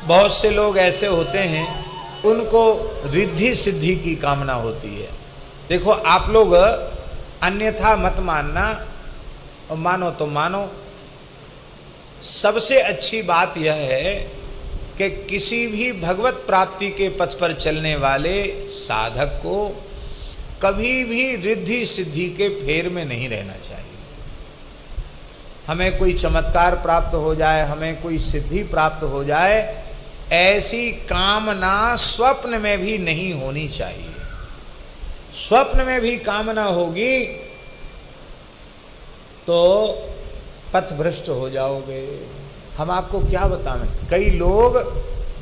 बहुत से लोग ऐसे होते हैं उनको रिद्धि सिद्धि की कामना होती है। देखो आप लोग अन्यथा मत मानना, और मानो तो मानो। सबसे अच्छी बात यह है कि किसी भी भगवत प्राप्ति के पथ पर चलने वाले साधक को कभी भी रिद्धि सिद्धि के फेर में नहीं रहना चाहिए। हमें कोई चमत्कार प्राप्त हो जाए, हमें कोई सिद्धि प्राप्त हो जाए, ऐसी कामना स्वप्न में भी नहीं होनी चाहिए। स्वप्न में भी कामना होगी तो पथभ्रष्ट हो जाओगे। हम आपको क्या बताएं, कई लोग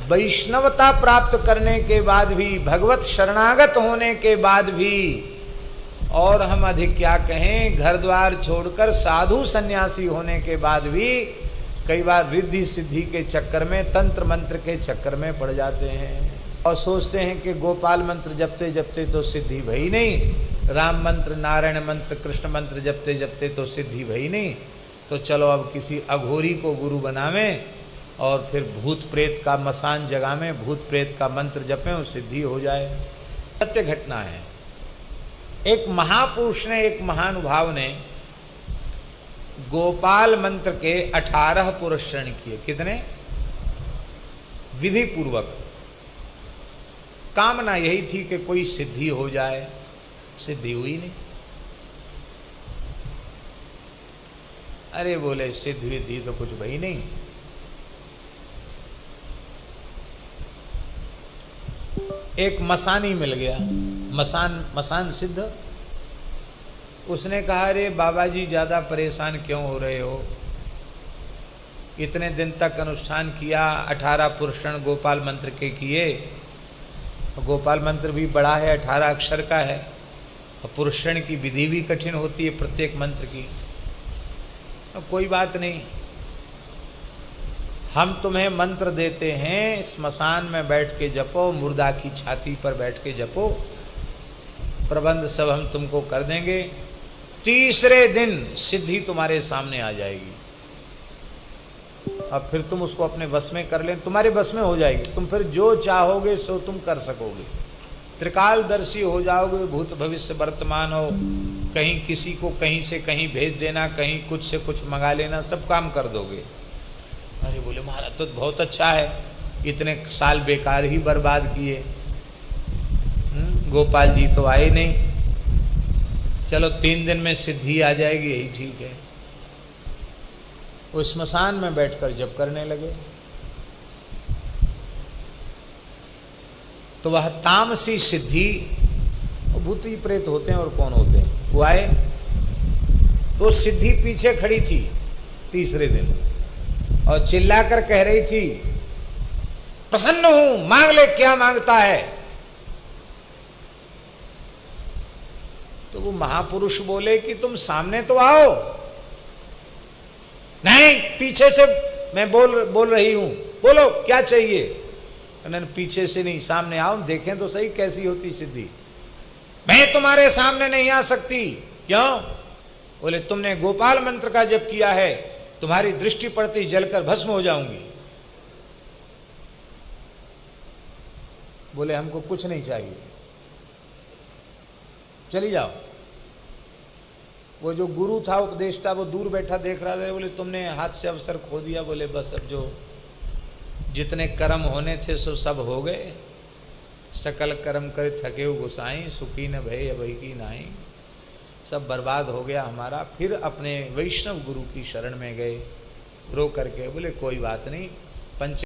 वैष्णवता प्राप्त करने के बाद भी, भगवत शरणागत होने के बाद भी, और हम अधिक क्या कहें, घर द्वार छोड़कर साधु सन्यासी होने के बाद भी कई बार रिद्धि सिद्धि के चक्कर में, तंत्र मंत्र के चक्कर में पड़ जाते हैं और सोचते हैं कि गोपाल मंत्र जपते जपते तो सिद्धि भई नहीं, राम मंत्र, नारायण मंत्र, कृष्ण मंत्र जपते जपते तो सिद्धि भई नहीं, तो चलो अब किसी अघोरी को गुरु बनावें और फिर भूत प्रेत का मसान जगावें, भूत प्रेत का मंत्र जपें और सिद्धि हो जाए। सत्य घटना है। एक महापुरुष ने, एक महानुभाव ने गोपाल मंत्र के 18 पुरस्करण किए। कितने? विधि पूर्वक। कामना यही थी कि कोई सिद्धि हो जाए, सिद्धि हुई नहीं। अरे बोले सिद्धि विधि तो कुछ भई नहीं। एक मसानी मिल गया, मसान सिद्ध। उसने कहा, अरे बाबा जी ज़्यादा परेशान क्यों हो रहे हो, इतने दिन तक अनुष्ठान किया, 18 पुरस्करण गोपाल मंत्र के किए। गोपाल मंत्र भी बड़ा है, 18 अक्षर का है, और पुरस्करण की विधि भी कठिन होती है प्रत्येक मंत्र की। तो कोई बात नहीं, हम तुम्हें मंत्र देते हैं, स्मशान में बैठ के जपो, मुर्दा की छाती पर बैठ के जपो, प्रबंध सब हम तुमको कर देंगे, तीसरे दिन सिद्धि तुम्हारे सामने आ जाएगी। अब फिर तुम उसको अपने वश में कर लें, तुम्हारे वश में हो जाएगी, तुम फिर जो चाहोगे सो तुम कर सकोगे, त्रिकालदर्शी हो जाओगे, भूत भविष्य वर्तमान हो, कहीं किसी को कहीं से कहीं भेज देना, कहीं कुछ से कुछ मंगा लेना, सब काम कर दोगे। अरे बोले महाराज तो बहुत अच्छा है, इतने साल बेकार ही बर्बाद किए, गोपाल जी तो आए नहीं, चलो 3 दिन में सिद्धि आ जाएगी, यही ठीक है। वो स्मशान में बैठकर जप करने लगे। तो वह तामसी सिद्धि, भूत ही प्रेत होते हैं और कौन होते हैं, वो आए। तो सिद्धि पीछे खड़ी थी तीसरे दिन और चिल्लाकर कह रही थी, प्रसन्न हूं, मांग ले, क्या मांगता है। तो वो महापुरुष बोले कि तुम सामने तो आओ। नहीं, पीछे से मैं बोल रही हूं, बोलो क्या चाहिए। उन्होंने पीछे से नहीं, सामने आओ, देखें तो सही कैसी होती सिद्धि। मैं तुम्हारे सामने नहीं आ सकती। क्यों? बोले तुमने गोपाल मंत्र का जप किया है, तुम्हारी दृष्टि पड़ती जलकर भस्म हो जाऊंगी। बोले हमको कुछ नहीं चाहिए, चली जाओ। वो जो गुरु था, उपदेष्टा, वो दूर बैठा देख रहा था। बोले तुमने हाथ से अवसर खो दिया। बोले बस अब जो जितने कर्म होने थे सो सब हो गए। सकल कर्म कर थके गुसाई, सुखी न भय अभय की नाई। सब बर्बाद हो गया हमारा। फिर अपने वैष्णव गुरु की शरण में गए रो करके। बोले कोई बात नहीं, पंच